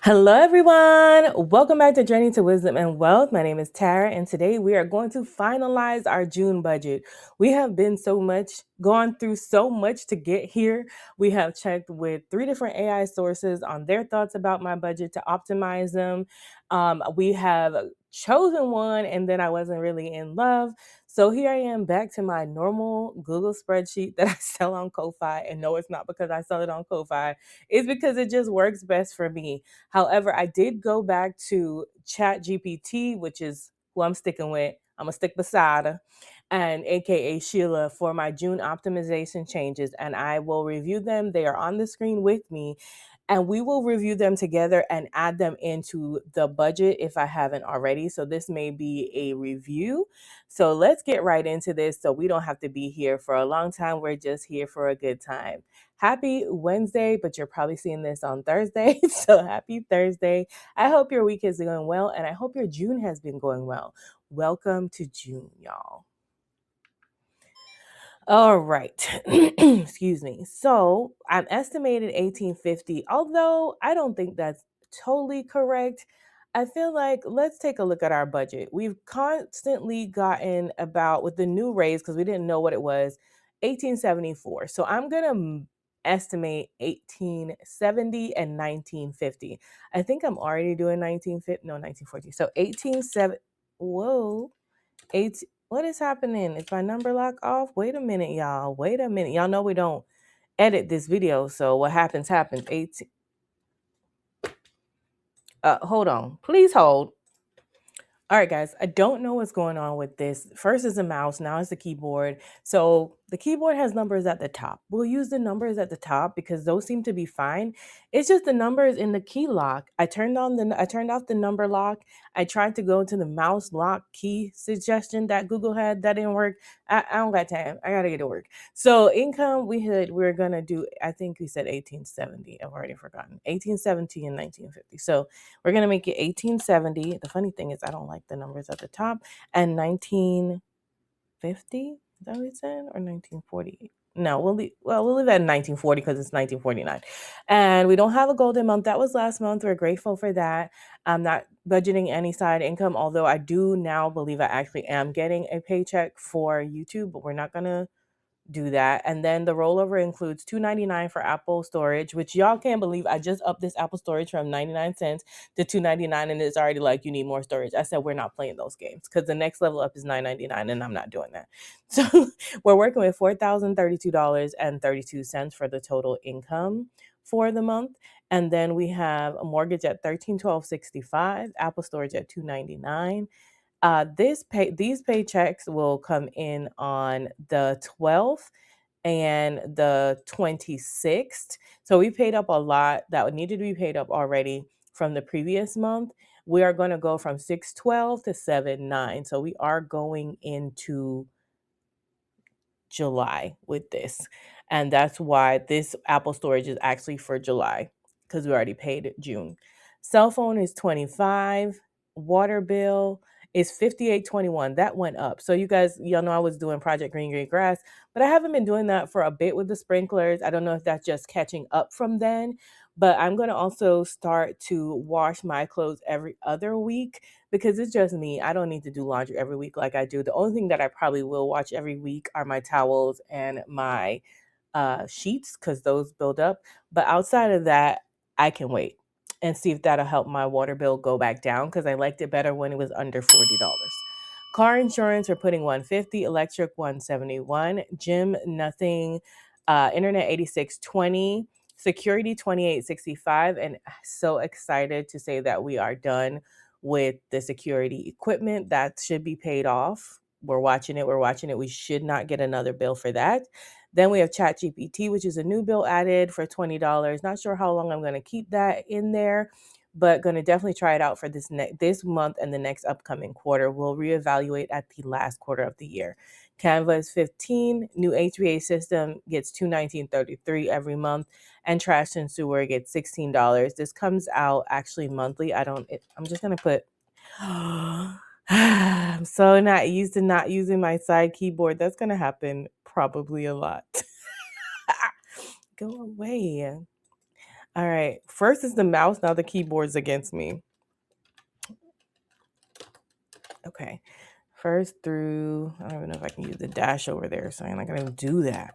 Hello, everyone. Welcome back to Journey to Wisdom and Wealth. My name is Tara, and today we are going to finalize our June budget. We have gone through so much to get here. We have checked with 3 different AI sources on their thoughts about my budget to optimize them. We have chosen one, and then I wasn't really in love. So here I am back to my normal Google spreadsheet that I sell on Ko-Fi. And no, it's not because I sell it on Ko-Fi. It's because it just works best for me. However, I did go back to ChatGPT, which is who I'm sticking with. I'm going to stick beside her, and AKA Sheila, for my June optimization changes. And I will review them. They are on the screen with me. And we will review them together and add them into the budget if I haven't already. So this may be a review. So let's get right into this so we don't have to be here for a long time. We're just here for a good time. Happy Wednesday, but you're probably seeing this on Thursday. So happy Thursday. I hope your week is going well, and I hope your June has been going well. Welcome to June, y'all. All right. Excuse me. So I'm estimated 1850, although I don't think that's totally correct. I feel like let's take a look at our budget. We've constantly gotten about with the new raise because we didn't know what it was, 1874. So I'm going to estimate 1870 and 1950. I think I'm already doing 1950, no, 1940. So 1870. Whoa. What is happening? Is my number lock off? Wait a minute, y'all. Wait a minute. Y'all know we don't edit this video, so what happens happens. 18. Hold on. Please hold. All right, guys, I don't know what's going on with this. First is the mouse, now it's the keyboard. So the keyboard has numbers at the top. We'll use the numbers at the top because those seem to be fine. It's just the numbers in the key lock. I turned off the number lock. I tried to go to the mouse lock key suggestion that Google had. That didn't work. I don't got time. I gotta get to work. So income, we're gonna do, I think we said 1870. I've already forgotten. 1870 and 1950. So we're going to make it 1870. The funny thing is I don't like the numbers at the top. And 1950? Is that what it said? Or 1940? No, we'll leave at 1940 because it's 1949. And we don't have a golden month. That was last month. We're grateful for that. I'm not budgeting any side income, although I do now believe I actually am getting a paycheck for YouTube, but we're not going to do that. And then the rollover includes $2.99 for Apple storage, which y'all can't believe I just upped this Apple storage from 99 cents to $2.99, and it's already like you need more storage. I said we're not playing those games because the next level up is $9.99, and I'm not doing that. So we're working with $4,032.32 for the total income for the month. And then we have a mortgage at $13,1265, Apple storage at $2.99. These paychecks will come in on the 12th and the 26th. So we paid up a lot that would needed to be paid up already from the previous month. We are going to go from 6/12 to 7/9. So we are going into July with this. And that's why this Apple storage is actually for July because we already paid June. Cell phone is 25, water bill is 58.21. That went up. So y'all know I was doing Project Green Grass, but I haven't been doing that for a bit with the sprinklers. I don't know if that's just catching up from then, but I'm going to also start to wash my clothes every other week because it's just me. I don't need to do laundry every week like I do. The only thing that I probably will watch every week are my towels and my sheets because those build up. But outside of that, I can wait and see if that'll help my water bill go back down because I liked it better when it was under $40. Car insurance, we're putting $150, electric $171, gym nothing, internet $86.20, security $28.65, and so excited to say that we are done with the security equipment. That should be paid off. We're watching it. We should not get another bill for that. Then we have ChatGPT, which is a new bill added for $20. Not sure how long I'm going to keep that in there, but going to definitely try it out for this month and the next upcoming quarter. We'll reevaluate at the last quarter of the year. Canva is 15. New HVA system gets $219.33 every month, and trash and sewer gets $16. This comes out actually monthly. I'm just gonna put. I'm so not used to not using my side keyboard. That's gonna happen probably a lot. Go away. All right. First is the mouse. Now the keyboard's against me. Okay. First through, I don't even know if I can use the dash over there, so I'm not going to do that.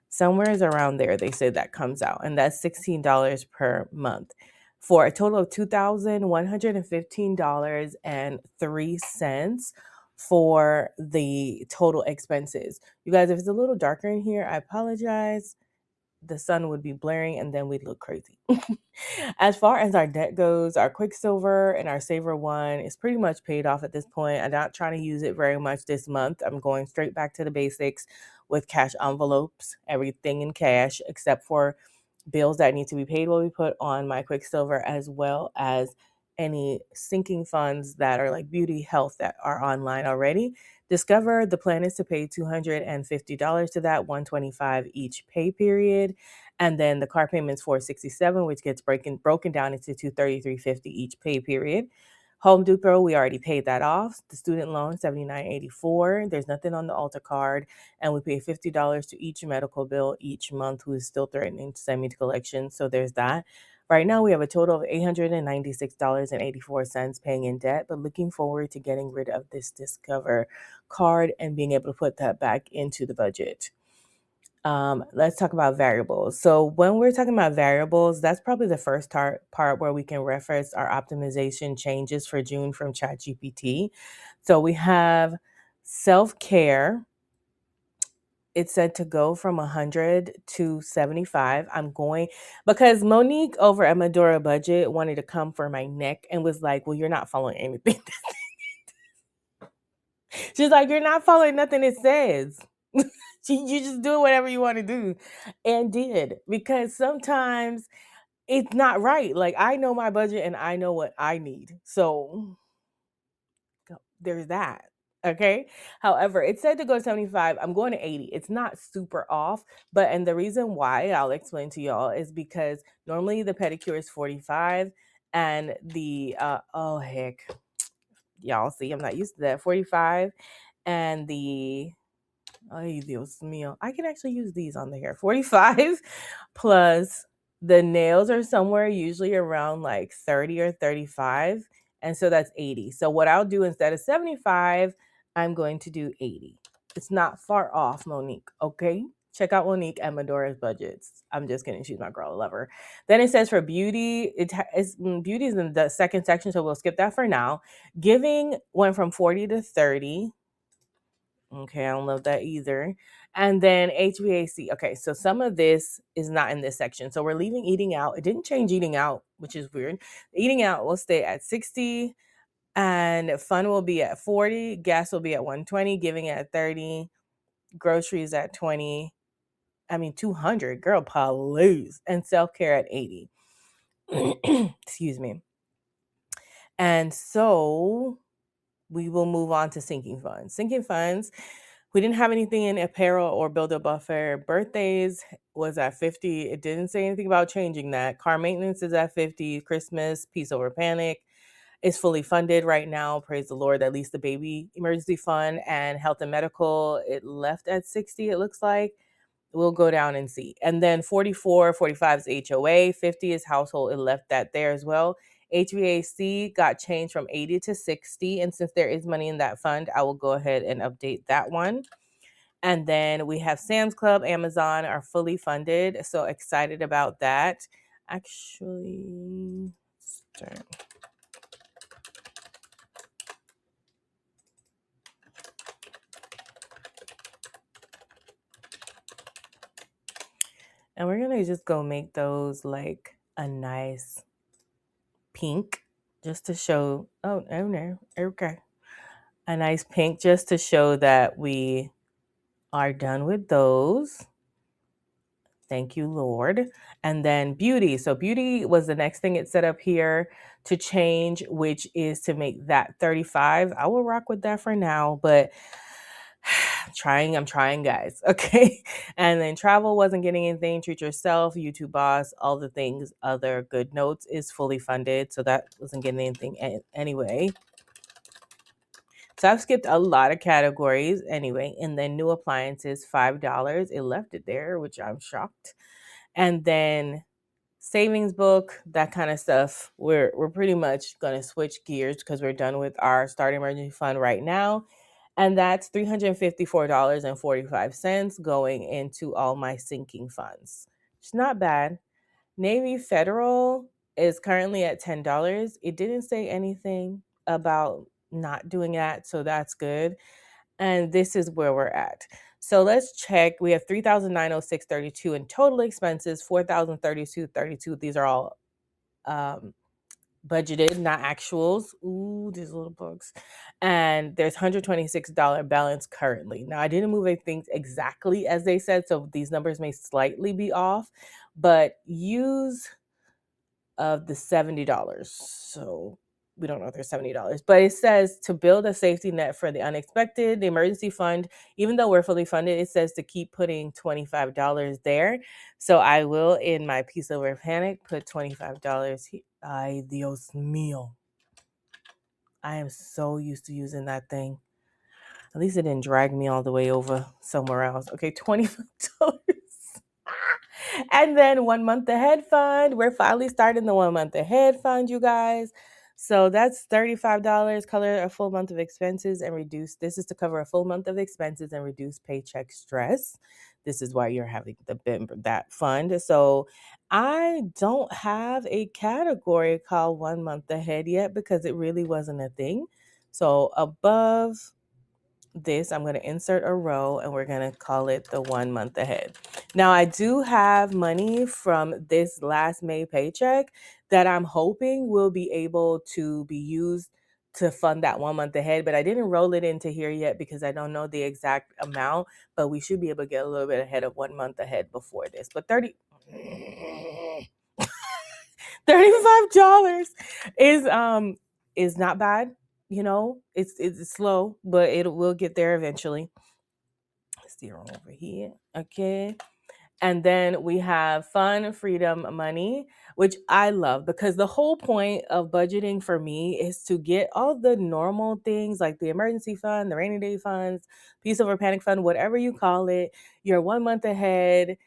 Somewhere is around there, they say that comes out, and that's $16 per month for a total of $2,115.03 for the total expenses. You guys, if it's a little darker in here, I apologize. The sun would be blaring and then we'd look crazy. As far as our debt goes, our Quicksilver and our Saver One is pretty much paid off at this point. I'm not trying to use it very much this month. I'm going straight back to the basics with cash envelopes, everything in cash except for bills that need to be paid will be put on my Quicksilver, as well as any sinking funds that are like beauty health that are online already. Discover the plan is to pay $250 to that, $125 each pay period. And then the car payment's $467, which gets broken down into $233.50 each pay period. Home Depot, we already paid that off. The student loan, $79.84. There's nothing on the Ulta card. And we pay $50 to each medical bill each month, who is still threatening to send me to collection. So there's that. Right now, we have a total of $896.84 paying in debt, but looking forward to getting rid of this Discover card and being able to put that back into the budget. Let's talk about variables. So when we're talking about variables, that's probably the first part where we can reference our optimization changes for June from ChatGPT. So we have self-care. It's said to go from 100 to 75. I'm going because Monique over at Medora Budget wanted to come for my neck and was like, well, you're not following anything. She's like, you're not following nothing it says. You just do whatever you want to do, and did, because sometimes it's not right. Like, I know my budget and I know what I need. So there's that. Okay. However, it said to go 75. I'm going to 80. It's not super off, and the reason why I'll explain to y'all is because normally the pedicure is 45 and the, oh heck, y'all see, I'm not used to that. 45 and the, ay, Dios mío. I can actually use these on the hair. 45 plus the nails are somewhere usually around like 30 or 35. And so that's 80. So what I'll do instead of 75, I'm going to do 80. It's not far off, Monique. Okay. Check out Monique and Medora's budgets. I'm just kidding. She's my girl. I love her. Then it says for beauty, beauty is in the second section. So we'll skip that for now. Giving went from 40 to 30. Okay, I don't love that either. And then HVAC. Okay, so some of this is not in this section. So we're leaving eating out. It didn't change eating out, which is weird. Eating out will stay at 60 and fun will be at 40. Gas will be at 120, giving at 30, groceries at 20. I mean 200, girl, please. And self-care at 80. Excuse me. And so we will move on to sinking funds. Sinking funds, we didn't have anything in apparel or build a buffer. Birthdays was at 50. It didn't say anything about changing that. Car maintenance is at 50. Christmas, peace over panic is fully funded right now. Praise the Lord. At least the baby emergency fund and health and medical, it left at 60, it looks like. We'll go down and see. And then 44, 45 is HOA, 50 is household. It left that there as well. HVAC got changed from 80 to 60. And since there is money in that fund, I will go ahead and update that one. And then we have Sam's Club, Amazon are fully funded. So excited about that. Actually, start. And we're going to just go make those like a nice pink just to show. Oh, no. Okay. A nice pink just to show that we are done with those. Thank you, Lord. And then beauty. So beauty was the next thing it set up here to change, which is to make that 35. I will rock with that for now, but I'm trying, guys. Okay. And then travel wasn't getting anything. Treat yourself, YouTube boss, all the things, other good notes is fully funded. So that wasn't getting anything anyway. So I've skipped a lot of categories anyway. And then new appliances, $5. It left it there, which I'm shocked. And then savings book, that kind of stuff. We're pretty much going to switch gears because we're done with our start emergency fund right now. And that's $354.45 going into all my sinking funds. It's not bad. Navy Federal is currently at $10. It didn't say anything about not doing that, so that's good. And this is where we're at. So let's check. We have 3,906.32 in total expenses, 4,032.32. These are all budgeted, not actuals. Ooh, these little bugs. And there's $126 balance currently. Now, I didn't move things exactly as they said, so these numbers may slightly be off, but use of the $70. So we don't know if there's $70, but it says to build a safety net for the unexpected, the emergency fund, even though we're fully funded, it says to keep putting $25 there. So I will, in my piece over panic, put $25 here. Ay, Dios mío. I am so used to using that thing. At least it didn't drag me all the way over somewhere else. Okay, $25. And then 1 month ahead fund. We're finally starting the 1 month ahead fund, you guys. So that's $35. Cover a full month of expenses and reduce. This is to cover a full month of expenses and reduce paycheck stress. This is why you're having that fund. So I don't have a category called 1 month ahead yet because it really wasn't a thing. So above this, I'm going to insert a row and we're going to call it the 1 month ahead. Now, I do have money from this last May paycheck that I'm hoping will be able to be used to fund that 1 month ahead, but I didn't roll it into here yet because I don't know the exact amount, but we should be able to get a little bit ahead of 1 month ahead before this. But $35 is not bad. You know, it's slow, but it will get there eventually. Zero over here. Okay. And then we have fun, freedom, money, which I love because the whole point of budgeting for me is to get all the normal things like the emergency fund, the rainy day funds, peace over panic fund, whatever you call it, you're 1 month ahead,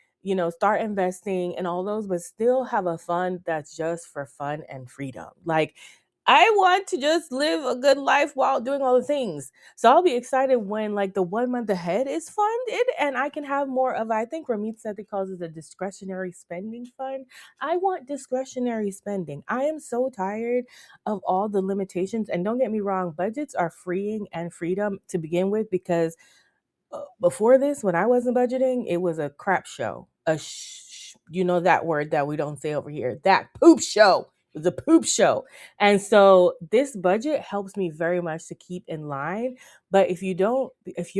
start investing and all those, but still have a fund that's just for fun and freedom. Like, I want to just live a good life while doing all the things. So I'll be excited when like the 1 month ahead is funded and I can have more of, I think Ramit said he calls it a discretionary spending fund. I want discretionary spending. I am so tired of all the limitations. And don't get me wrong, budgets are freeing and freedom to begin with because before this, when I wasn't budgeting, it was a crap show. You know that word that we don't say over here. That poop show. It was a poop show. And so this budget helps me very much to keep in line. But if you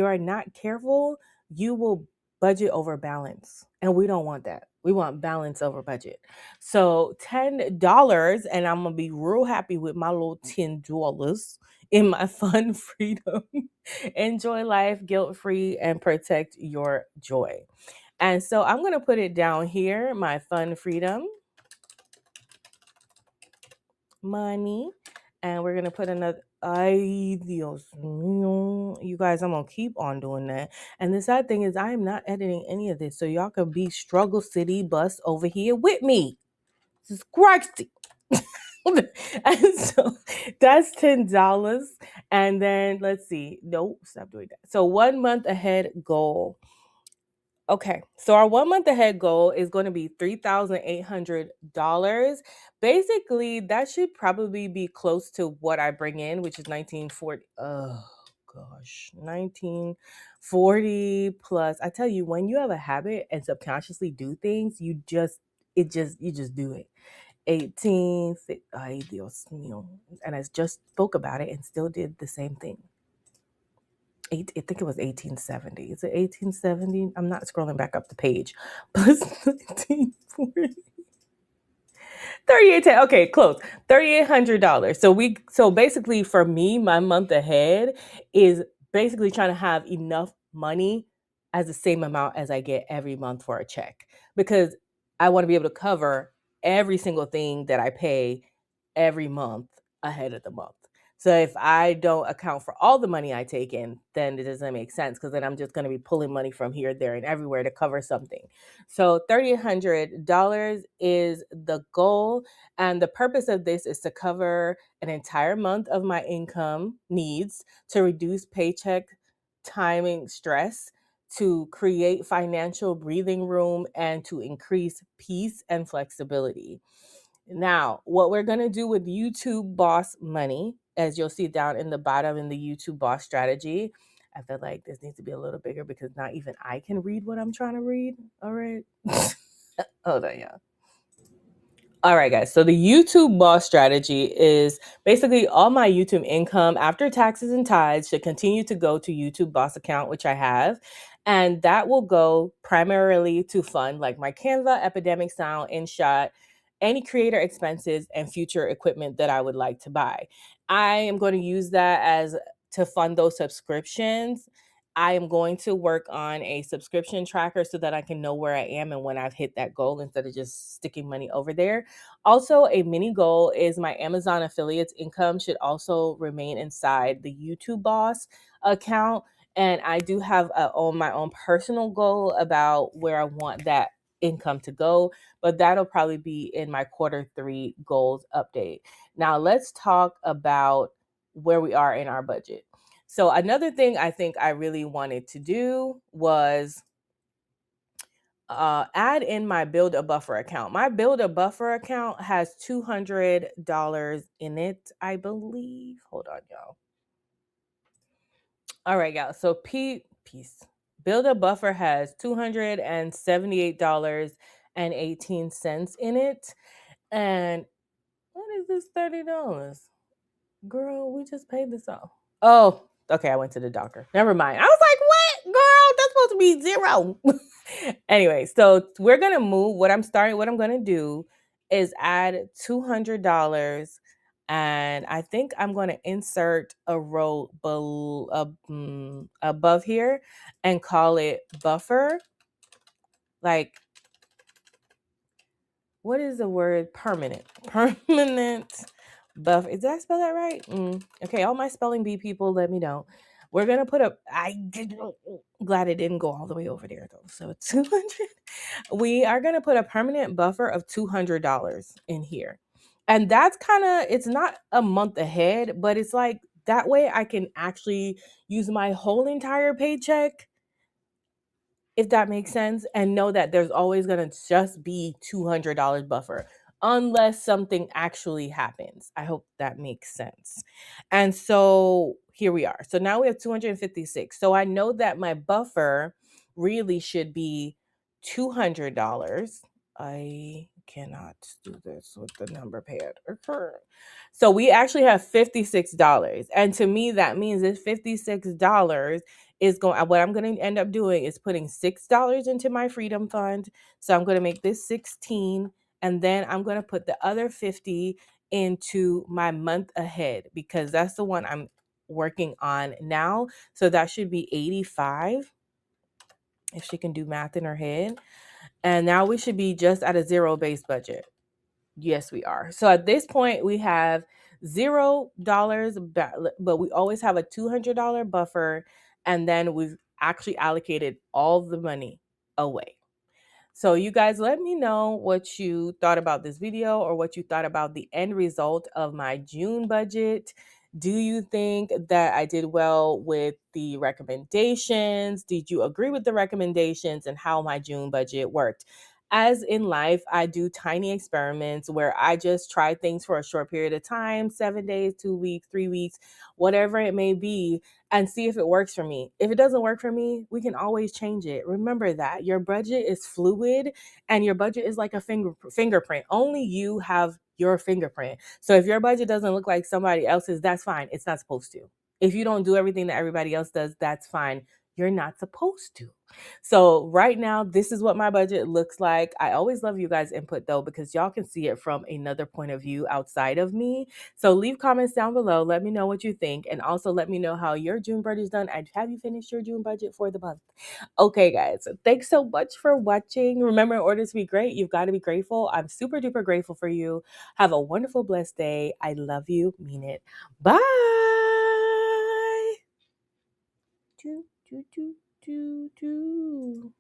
are not careful, you will budget over balance. And we don't want that. We want balance over budget. So $10, and I'm gonna be real happy with my little $10 in my fun freedom. Enjoy life guilt free and protect your joy. And so I'm going to put it down here, my fun freedom money. And we're going to put another. Ay, Dios mío. You guys, I'm going to keep on doing that. And the sad thing is, I am not editing any of this. So y'all can be Struggle City Bus over here with me. This is crazy. And so that's $10. And then let's see. Nope, stop doing that. So 1 month ahead goal. Okay, so our 1 month ahead goal is going to be $3,800. Basically, that should probably be close to what I bring in, which is 1940. Oh gosh, 1940 plus. I tell you, when you have a habit and subconsciously do things, you just do it. 18, ay Dios mío. And I just spoke about it and still did the same thing. I think it was 1870. Is it 1870? I'm not scrolling back up the page. Plus 1940. 38. Okay, close. $3,800. So basically for me, my month ahead is basically trying to have enough money as the same amount as I get every month for a check because I want to be able to cover every single thing that I pay every month ahead of the month. So if I don't account for all the money I take in, then it doesn't make sense, because then I'm just going to be pulling money from here, there, and everywhere to cover something. So $3,800 is the goal. And the purpose of this is to cover an entire month of my income needs, to reduce paycheck timing stress, to create financial breathing room, and to increase peace and flexibility. Now, what we're going to do with YouTube boss money, as you'll see down in the bottom in the YouTube boss strategy, I feel like this needs to be a little bigger because not even I can read what I'm trying to read. All right. Hold on, yeah. All right, guys. So the YouTube boss strategy is basically all my YouTube income after taxes and tithes should continue to go to YouTube boss account, which I have. And that will go primarily to fund like my Canva, Epidemic Sound, InShot, any creator expenses, and future equipment that I would like to buy. I am going to use that as to fund those subscriptions. I am going to work on a subscription tracker so that I can know where I am and when I've hit that goal instead of just sticking money over there. Also, a mini goal is my Amazon affiliates income should also remain inside the YouTube Boss account. And I do have my own personal goal about where I want that income to go, but that'll probably be in my quarter 3 goals update. Now, let's talk about where we are in our budget. So another thing I think I really wanted to do was add in my build a buffer account. My build a buffer account has $200 in it, I believe. Hold on, y'all. All right, y'all. So peace. Build a buffer has $278.18 in it. And what is this $30? Girl, we just paid this off. Oh, okay. I went to the doctor. Never mind. I was like, what? Girl, that's supposed to be zero. Anyway, so we're going to move. What I'm going to do is add $200. And I think I'm going to insert a row above here and call it buffer. Like, what is the word? Permanent. Permanent buffer. Did I spell that right? Okay, all my spelling bee people, let me know. We're gonna put a. Glad it didn't go all the way over there though. So 200. We are gonna put a permanent buffer of $200 in here, and that's kind of. It's not a month ahead, but it's like that way I can actually use my whole entire paycheck, if that makes sense, and know that there's always going to just be $200 buffer unless something actually happens. I hope that makes sense. And so here we are. So now we have 256. So I know that my buffer really should be $200. I cannot do this with the number paired. So we actually have $56. And to me, that means that $56 is going, what I'm going to end up doing is putting $6 into my freedom fund. So I'm going to make this 16, and then I'm going to put the other 50 into my month ahead, because that's the one I'm working on now. So that should be 85 if she can do math in her head. And now we should be just at a zero base budget. Yes, we are. So at this point, we have $0, but we always have a $200 buffer, and then we've actually allocated all the money away. So you guys, let me know what you thought about this video, or what you thought about the end result of my June budget. Do you think that I did well with the recommendations? Did you agree with the recommendations and how my June budget worked? As in life, I do tiny experiments where I just try things for a short period of time, 7 days, 2 weeks, 3 weeks, whatever it may be, and see if it works for me. If it doesn't work for me, we can always change it. Remember that your budget is fluid, and your budget is like a fingerprint. Only you have your fingerprint. So if your budget doesn't look like somebody else's, that's fine. It's not supposed to. If you don't do everything that everybody else does, that's fine. You're not supposed to. So right now, this is what my budget looks like. I always love you guys' input though, because y'all can see it from another point of view outside of me. So leave comments down below. Let me know what you think. And also let me know how your June budget is done. And have you finished your June budget for the month? Okay, guys. Thanks so much for watching. Remember, in order to be great, you've got to be grateful. I'm super duper grateful for you. Have a wonderful, blessed day. I love you. Mean it. Bye. Do, do, do, do, do.